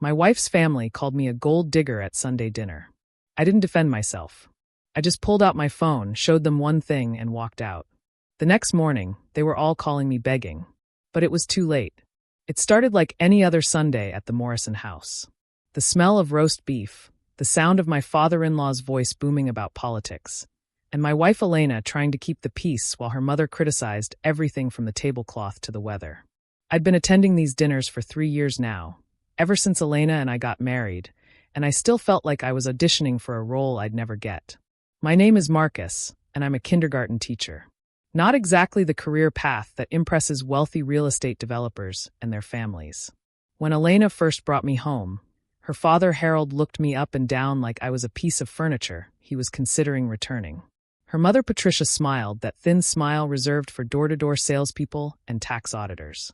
My wife's family called me a gold digger at Sunday dinner. I didn't defend myself. I just pulled out my phone, showed them one thing, and walked out. The next morning, they were all calling me begging. But it was too late. It started like any other Sunday at the Morrison house. The smell of roast beef, the sound of my father-in-law's voice booming about politics, and my wife Elena trying to keep the peace while her mother criticized everything from the tablecloth to the weather. I'd been attending these dinners for 3 years now, ever since Elena and I got married, and I still felt like I was auditioning for a role I'd never get. My name is Marcus, and I'm a kindergarten teacher. Not exactly the career path that impresses wealthy real estate developers and their families. When Elena first brought me home, her father Harold looked me up and down like I was a piece of furniture he was considering returning. Her mother Patricia smiled, that thin smile reserved for door-to-door salespeople and tax auditors.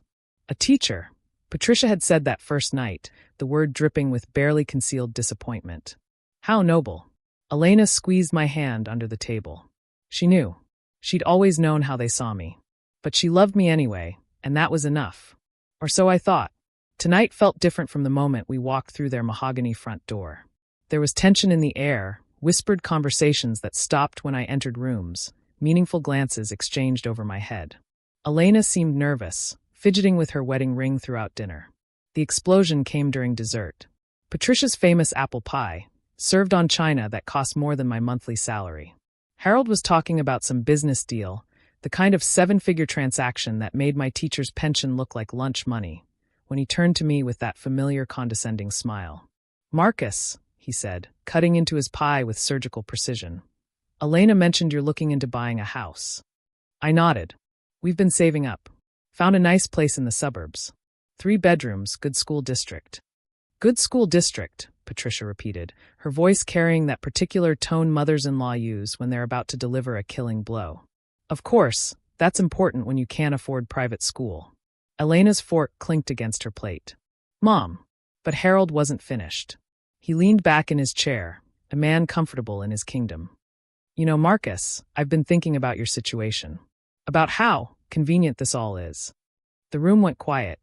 A teacher, Patricia had said that first night, the word dripping with barely concealed disappointment. How noble. Elena squeezed my hand under the table. She knew. She'd always known how they saw me. But she loved me anyway, and that was enough. Or so I thought. Tonight felt different from the moment we walked through their mahogany front door. There was tension in the air, whispered conversations that stopped when I entered rooms, meaningful glances exchanged over my head. Elena seemed nervous, fidgeting with her wedding ring throughout dinner. The explosion came during dessert. Patricia's famous apple pie, served on china that cost more than my monthly salary. Harold was talking about some business deal, the kind of 7-figure transaction that made my teacher's pension look like lunch money, when he turned to me with that familiar condescending smile. Marcus, he said, cutting into his pie with surgical precision. Elena mentioned you're looking into buying a house. I nodded. We've been saving up. Found a nice place in the suburbs. 3 bedrooms, good school district. Good school district, Patricia repeated, her voice carrying that particular tone mothers-in-law use when they're about to deliver a killing blow. Of course, that's important when you can't afford private school. Elena's fork clinked against her plate. Mom. But Harold wasn't finished. He leaned back in his chair, a man comfortable in his kingdom. You know, Marcus, I've been thinking about your situation. About how convenient this all is. The room went quiet.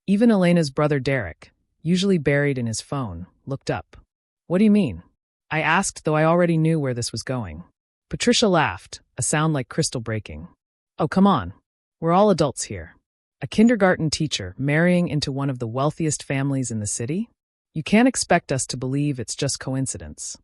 Even Elena's brother Derek, usually buried in his phone, looked up. What do you mean? I asked, though I already knew where this was going. Patricia laughed, a sound like crystal breaking. Oh, come on. We're all adults here. A kindergarten teacher marrying into one of the wealthiest families in the city? You can't expect us to believe it's just coincidence.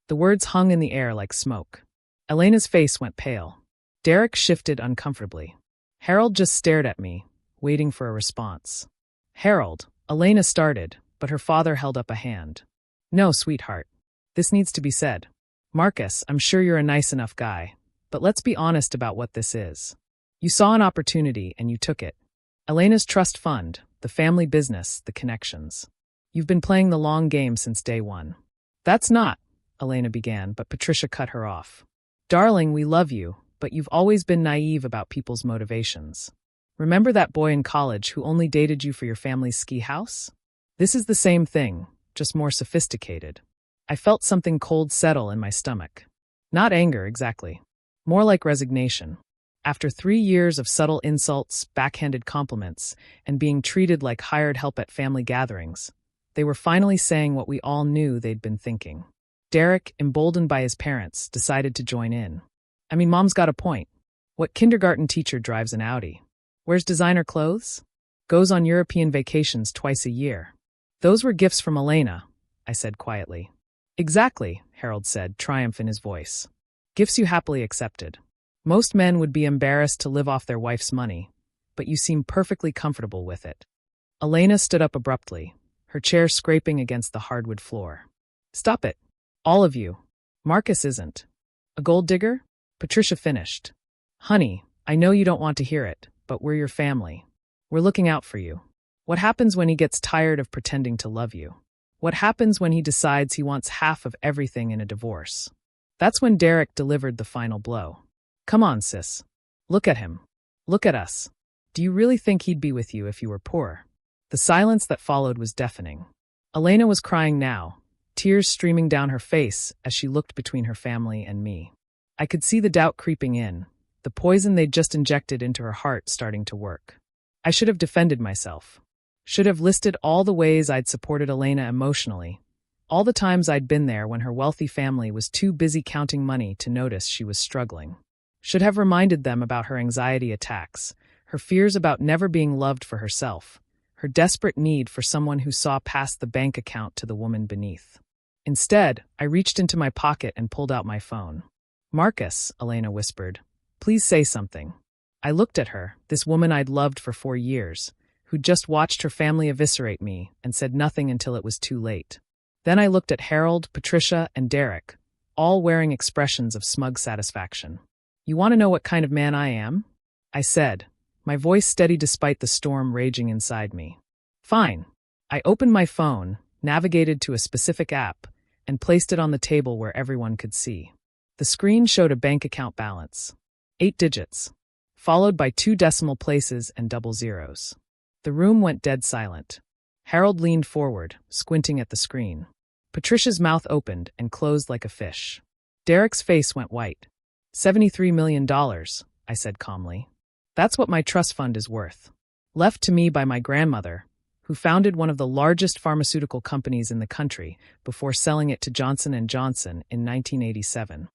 The words hung in the air like smoke. Elena's face went pale. Derek shifted uncomfortably. Harold just stared at me, waiting for a response. Harold, Elena started, but her father held up a hand. No, sweetheart. This needs to be said. Marcus, I'm sure you're a nice enough guy, but let's be honest about what this is. You saw an opportunity and you took it. Elena's trust fund, the family business, the connections. You've been playing the long game since day one. That's not, Elena began, but Patricia cut her off. Darling, we love you, but you've always been naive about people's motivations. Remember that boy in college who only dated you for your family's ski house? This is the same thing, just more sophisticated. I felt something cold settle in my stomach. Not anger, exactly. More like resignation. After 3 years of subtle insults, backhanded compliments, and being treated like hired help at family gatherings, they were finally saying what we all knew they'd been thinking. Derek, emboldened by his parents, decided to join in. I mean, Mom's got a point. What kindergarten teacher drives an Audi? Wears designer clothes? Goes on European vacations twice a year. Those were gifts from Elena, I said quietly. Exactly, Harold said, triumph in his voice. Gifts you happily accepted. Most men would be embarrassed to live off their wife's money, but you seem perfectly comfortable with it. Elena stood up abruptly, her chair scraping against the hardwood floor. Stop it. All of you. Marcus isn't. A gold digger? Patricia finished. Honey, I know you don't want to hear it, but we're your family. We're looking out for you. What happens when he gets tired of pretending to love you? What happens when he decides he wants half of everything in a divorce? That's when Derek delivered the final blow. Come on, sis. Look at him. Look at us. Do you really think he'd be with you if you were poor? The silence that followed was deafening. Elena was crying now, tears streaming down her face as she looked between her family and me. I could see the doubt creeping in, the poison they'd just injected into her heart starting to work. I should have defended myself. Should have listed all the ways I'd supported Elena emotionally, all the times I'd been there when her wealthy family was too busy counting money to notice she was struggling. Should have reminded them about her anxiety attacks, her fears about never being loved for herself, her desperate need for someone who saw past the bank account to the woman beneath. Instead, I reached into my pocket and pulled out my phone. "Marcus," Elena whispered, "please say something." I looked at her, this woman I'd loved for 4 years, who'd just watched her family eviscerate me, and said nothing until it was too late. Then I looked at Harold, Patricia, and Derek, all wearing expressions of smug satisfaction. "You want to know what kind of man I am?" I said, my voice steady despite the storm raging inside me. "Fine." I opened my phone, navigated to a specific app, and placed it on the table where everyone could see. The screen showed a bank account balance. 8 digits, followed by 2 decimal places and double zeros. The room went dead silent. Harold leaned forward, squinting at the screen. Patricia's mouth opened and closed like a fish. Derek's face went white. $73 million, I said calmly. That's what my trust fund is worth. Left to me by my grandmother, who founded one of the largest pharmaceutical companies in the country before selling it to Johnson & Johnson in 1987.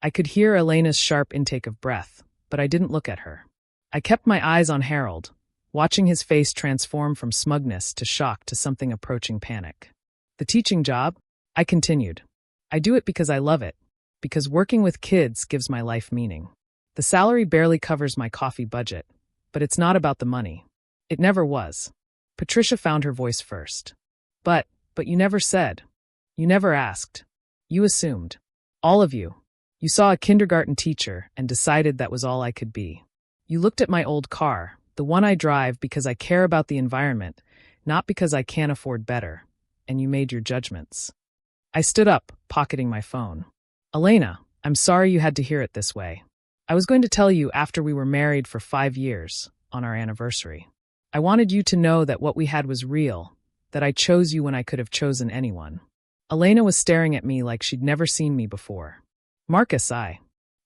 I could hear Elena's sharp intake of breath, but I didn't look at her. I kept my eyes on Harold, watching his face transform from smugness to shock to something approaching panic. "The teaching job?" I continued. "I do it because I love it, because working with kids gives my life meaning. The salary barely covers my coffee budget, but it's not about the money. It never was." Patricia found her voice first. But you never said. You never asked. You assumed. All of you. You saw a kindergarten teacher and decided that was all I could be. You looked at my old car, the one I drive because I care about the environment, not because I can't afford better, and you made your judgments. I stood up, pocketing my phone. "Elena, I'm sorry you had to hear it this way. I was going to tell you after we were married for 5 years, on our anniversary. I wanted you to know that what we had was real, that I chose you when I could have chosen anyone." Elena was staring at me like she'd never seen me before. "Marcus,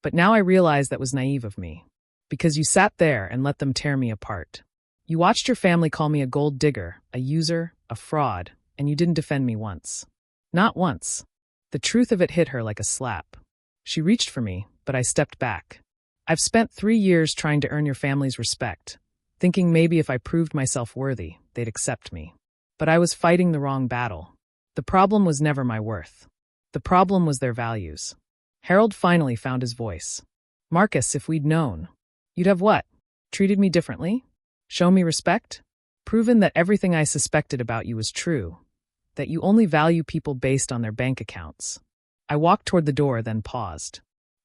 But now I realize that was naive of me. Because you sat there and let them tear me apart. You watched your family call me a gold digger, a user, a fraud, and you didn't defend me once. Not once." The truth of it hit her like a slap. She reached for me, but I stepped back. "I've spent 3 years trying to earn your family's respect, thinking maybe if I proved myself worthy, they'd accept me. But I was fighting the wrong battle. The problem was never my worth. The problem was their values." Harold finally found his voice. "Marcus, if we'd known, you'd have what? Treated me differently? Shown me respect? Proven that everything I suspected about you was true, that you only value people based on their bank accounts." I walked toward the door, then paused.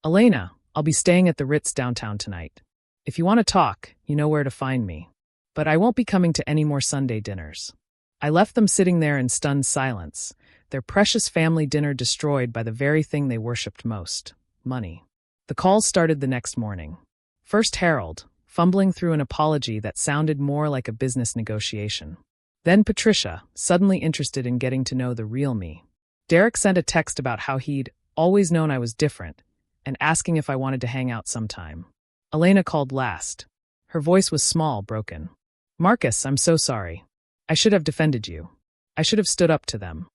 "Elena, I'll be staying at the Ritz downtown tonight. If you want to talk, you know where to find me. But I won't be coming to any more Sunday dinners." I left them sitting there in stunned silence, their precious family dinner destroyed by the very thing they worshipped most, money. The calls started the next morning. First Harold, fumbling through an apology that sounded more like a business negotiation. Then Patricia, suddenly interested in getting to know the real me. Derek sent a text about how he'd always known I was different, and asking if I wanted to hang out sometime. Elena called last. Her voice was small, broken. "Marcus, I'm so sorry. I should have defended you. I should have stood up to them."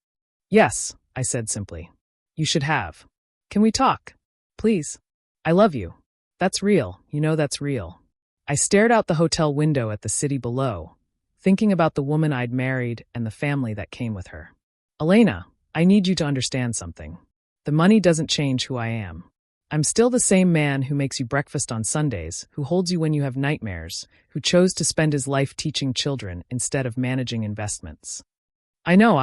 "Yes," I said simply. "You should have. Can we talk? Please? I love you. That's real, you know that's real." I stared out the hotel window at the city below, thinking about the woman I'd married and the family that came with her. "Elena, I need you to understand something. The money doesn't change who I am. I'm still the same man who makes you breakfast on Sundays, who holds you when you have nightmares, who chose to spend his life teaching children instead of managing investments. I know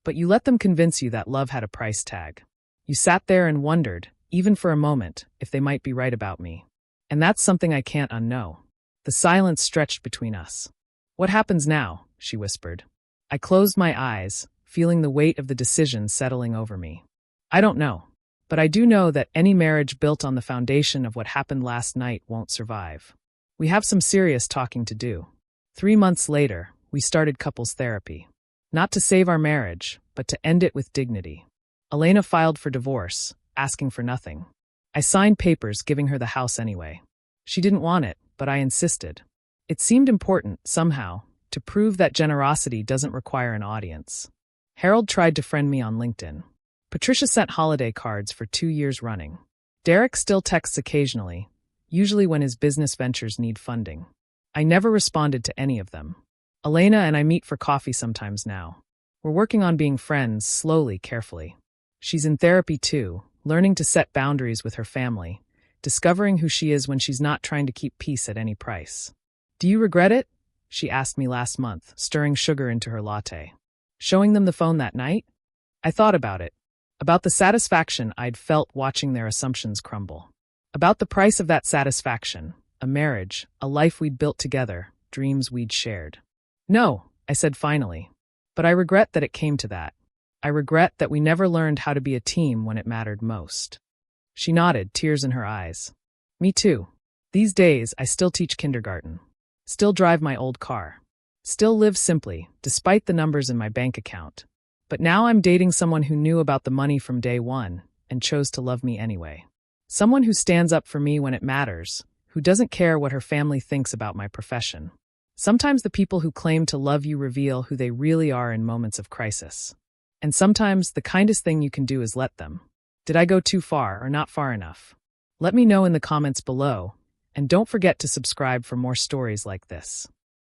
but you let them convince you that love had a price tag. You sat there and wondered, even for a moment, if they might be right about me. And that's something I can't unknow." The silence stretched between us. "What happens now?" she whispered. I closed my eyes, feeling the weight of the decision settling over me. "I don't know. But I do know that any marriage built on the foundation of what happened last night won't survive. We have some serious talking to do." 3 months later, we started couples therapy. Not to save our marriage, but to end it with dignity. Elena filed for divorce, asking for nothing. I signed papers giving her the house anyway. She didn't want it, but I insisted. It seemed important, somehow, to prove that generosity doesn't require an audience. Harold tried to friend me on LinkedIn. Patricia sent holiday cards for 2 years running. Derek still texts occasionally, usually when his business ventures need funding. I never responded to any of them. Elena and I meet for coffee sometimes now. We're working on being friends, slowly, carefully. She's in therapy too, learning to set boundaries with her family, discovering who she is when she's not trying to keep peace at any price. "Do you regret it?" she asked me last month, stirring sugar into her latte. Showing them the phone that night? I thought about it. About the satisfaction I'd felt watching their assumptions crumble. About the price of that satisfaction, a marriage, a life we'd built together, dreams we'd shared. "No," I said finally. "But I regret that it came to that. I regret that we never learned how to be a team when it mattered most." She nodded, tears in her eyes. "Me too. These days, I still teach kindergarten. Still drive my old car. Still live simply, despite the numbers in my bank account. But now I'm dating someone who knew about the money from day one and chose to love me anyway. Someone who stands up for me when it matters, who doesn't care what her family thinks about my profession. Sometimes the people who claim to love you reveal who they really are in moments of crisis. And sometimes the kindest thing you can do is let them. Did I go too far or not far enough? Let me know in the comments below, and don't forget to subscribe for more stories like this.